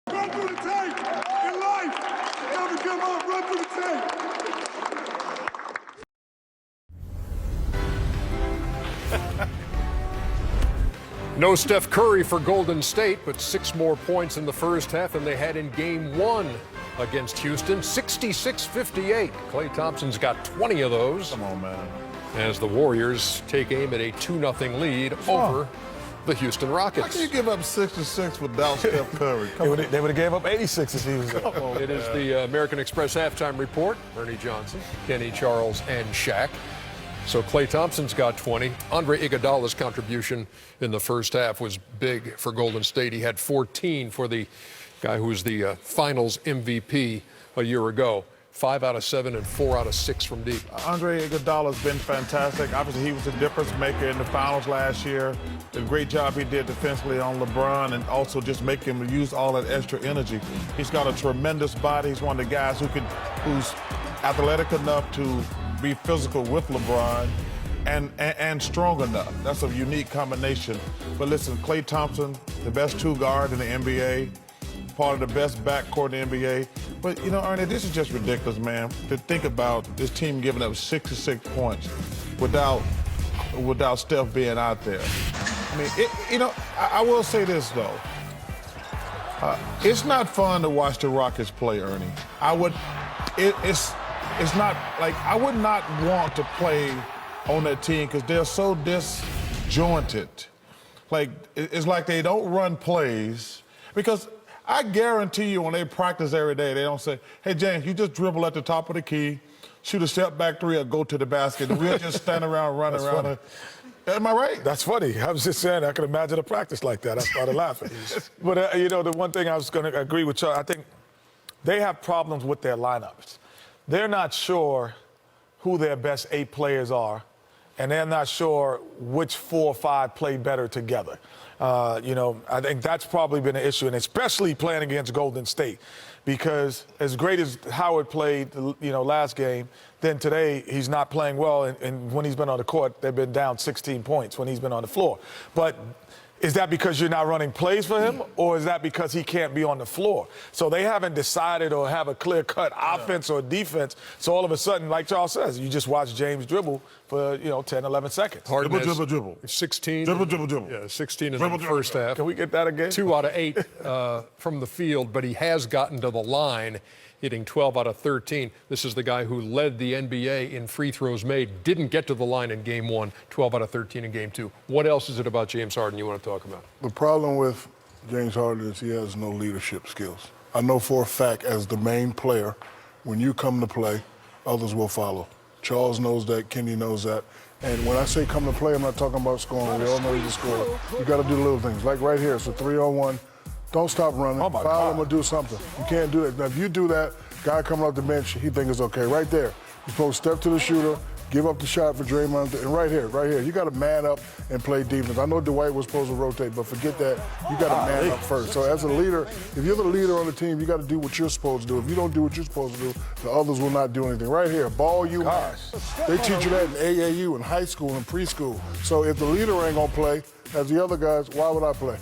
Run through the tape in life. Never give up. Run through the tape. No Steph Curry for Golden State, but 6 more points in the first half than they had in Game 1 against Houston. 66-58. Klay Thompson's got 20 of those. Come on, man. As the Warriors take aim at a 2-0 lead over the Houston Rockets. How can you give up 66 without Steph Curry? They would have gave up 86 if he was there. It is the American Express halftime report. Ernie Johnson, Kenny Charles, and Shaq. So Klay Thompson's got 20. Andre Iguodala's contribution in the first half was big for Golden State. He had 14 for the guy who was the Finals MVP a year ago. 5 out of 7 and 4 out of 6 from deep. Andre Iguodala's been fantastic. Obviously, he was a difference maker in the finals last year. The great job he did defensively on LeBron and also just make him use all that extra energy. He's got a tremendous body. He's one of the guys who's athletic enough to be physical with LeBron and strong enough. That's a unique combination. But listen, Klay Thompson, the best 2 guard in the NBA, part of the best backcourt in the NBA. But, you know, Ernie, this is just ridiculous, man, to think about this team giving up 66 points without Steph being out there. I mean, I will say this, though. It's not fun to watch the Rockets play, Ernie. It's not like I would not want to play on that team because they're so disjointed. Like, it's like they don't run plays because I guarantee you when they practice every day, they don't say, hey, James, you just dribble at the top of the key, shoot a step back 3 or go to the basket, and we'll just stand around, run around. Am I right? That's funny. I was just saying I could imagine a practice like that. I started laughing. But, the one thing I was going to agree with you, I think they have problems with their lineups. They're not sure who their best 8 players are, and they're not sure which 4 or 5 play better together. I think that's probably been an issue, and especially playing against Golden State, because as great as Howard played, last game, then today he's not playing well, and when he's been on the court, they've been down 16 points when he's been on the floor. But is that because you're not running plays for him, or is that because he can't be on the floor? So they haven't decided or have a clear-cut offense or defense. So all of a sudden, like Charles says, you just watch James dribble for, 10, 11 seconds. Dribble. 16. Dribble. Yeah, 16 in the first half. Can we get that again? 2 out of 8 from the field, but he has gotten to the line, hitting 12 out of 13. This is the guy who led the NBA in free throws made, didn't get to the line in Game 1, 12 out of 13 in Game 2. What else is it about James Harden you want to talk about? The problem with James Harden is he has no leadership skills. I know for a fact as the main player, when you come to play, others will follow. Charles knows that, Kenny knows that. And when I say come to play, I'm not talking about scoring. We all know he's a scorer. You got to do little things. Like right here, it's a 3-on-1. Don't stop running. Foul him or do something. You can't do that. Now, if you do that, guy coming off the bench, he thinks it's okay. Right there. You're supposed to step to the shooter, give up the shot for Draymond. And right here. You got to man up and play defense. I know Dwight was supposed to rotate, but forget that. You got to man up first. So as a leader, if you're the leader on the team, you got to do what you're supposed to do. If you don't do what you're supposed to do, the others will not do anything. Right here, ball you man. They teach you that in AAU, in high school, and preschool. So if the leader ain't going to play, as the other guys, why would I play?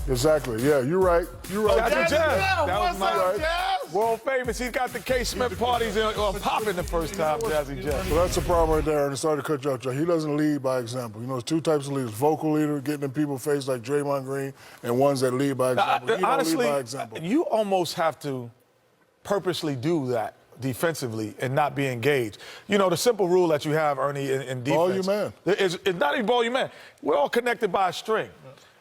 Exactly. Yeah, you're right. That was my right. world famous. He's got the K-Smith parties popping the first time, Jazzy Jeff. So that's the problem right there. And sorry to cut you off, Joe. He doesn't lead by example. There's 2 types of leaders: vocal leader, getting in people's face like Draymond Green, and ones that lead by example. Honestly, don't lead by example. You almost have to purposely do that defensively and not be engaged. The simple rule that you have, Ernie, in defense. Ball you man. It's not even ball you man. We're all connected by a string.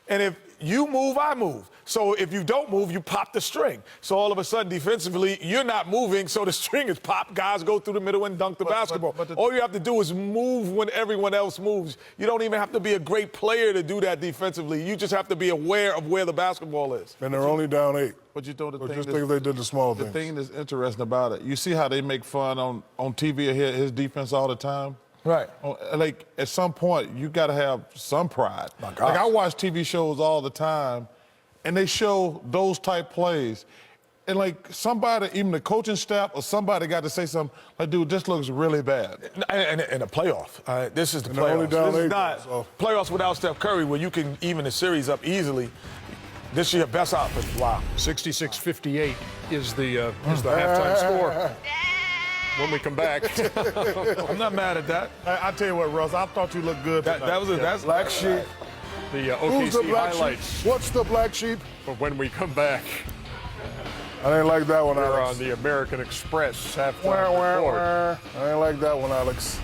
And if you move, I move. So if you don't move, you pop the string. So all of a sudden, defensively, you're not moving, so the string is popped. Guys go through the middle and dunk the basketball. All you have to do is move when everyone else moves. You don't even have to be a great player to do that defensively. You just have to be aware of where the basketball is. And they're only down 8. But you know the thing just think they did the small things. The thing that's interesting about it, you see how they make fun on TV of his defense all the time? Right. Like, at some point, you got to have some pride. My gosh. Like, I watch TV shows all the time, and they show those type plays. And, like, somebody, even the coaching staff or somebody got to say something, like, dude, this looks really bad. And a playoff. This is the playoffs. Only down this is 8, not so. Playoffs without Steph Curry where you can even the series up easily. This year, best offense. Wow. 66-58 is the halftime score. When we come back. I'm not mad at that. I tell you what, Russ, I thought you looked good. That's Black sheep. The Who's the OKC black highlights. sheep? What's the black sheep? But when we come back, I didn't like that one, we're Alex. on the American Express halftime Wah, report. wah. I didn't like that one, Alex.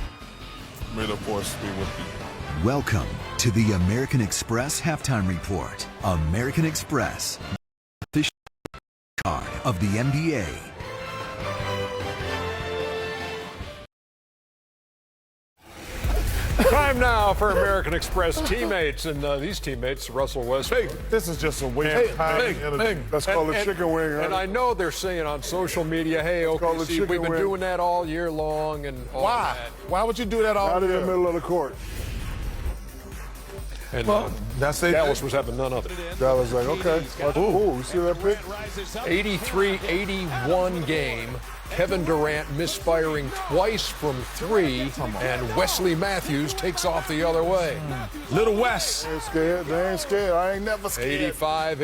May the force be with you. Welcome to the American Express Halftime Report. American Express, the card of the NBA. Time now for American Express teammates. And these teammates, Russell Westbrook. This is just a waste of time and energy. That's called a chicken wing, And I right? know they're saying on social media, hey, called the OKC, chicken we've been wing. doing that all year long and all Why? that. Why would you do that all Out in the year? middle of the court. And that's it. Dallas was having none of it. That was like, okay. Ooh, you see that pick? 83-81 game. Kevin Durant misfiring twice from three, and Wesley Matthews takes off the other way. Little West. They ain't scared. They ain't scared. I ain't never scared. 'That's a hell of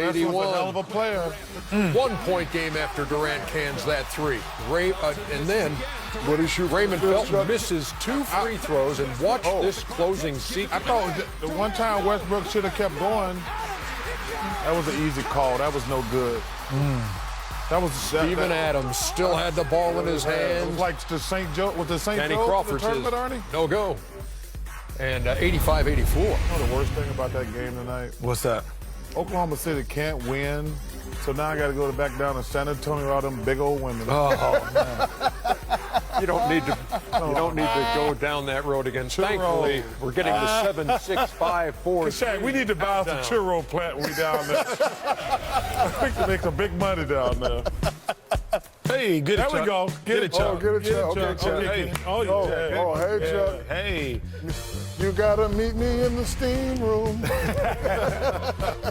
85-81. a player. 1 point game after Durant cans that three. And then But he shoot Raymond from the Felton shot. misses 2 free throws, and watch this closing I sequence. thought the one time Westbrook should have kept going. That was an easy call. That was no good. That was Steven Adams still had the ball in his It was hands. like the St. Joe with the St. Danny Joe Crawford says tournament, Ernie. no go. And 85-84. You know the worst thing about that game tonight? What's that? Oklahoma City can't win, so now I got to go back down to San Antonio with all them big old women. Oh, man. You don't need to go down that road again. Thankfully, we're getting the 7-6-5-4. Shaq, we need to buy us a churro plant when we down there. We can make some big money down there. Hey, get There it, we Chuck. go. Get it, Chuck. Get it, Chuck. Okay, Chuck. Hey. Oh, yeah. Oh, hey, Chuck. Hey. You gotta meet me in the steam room.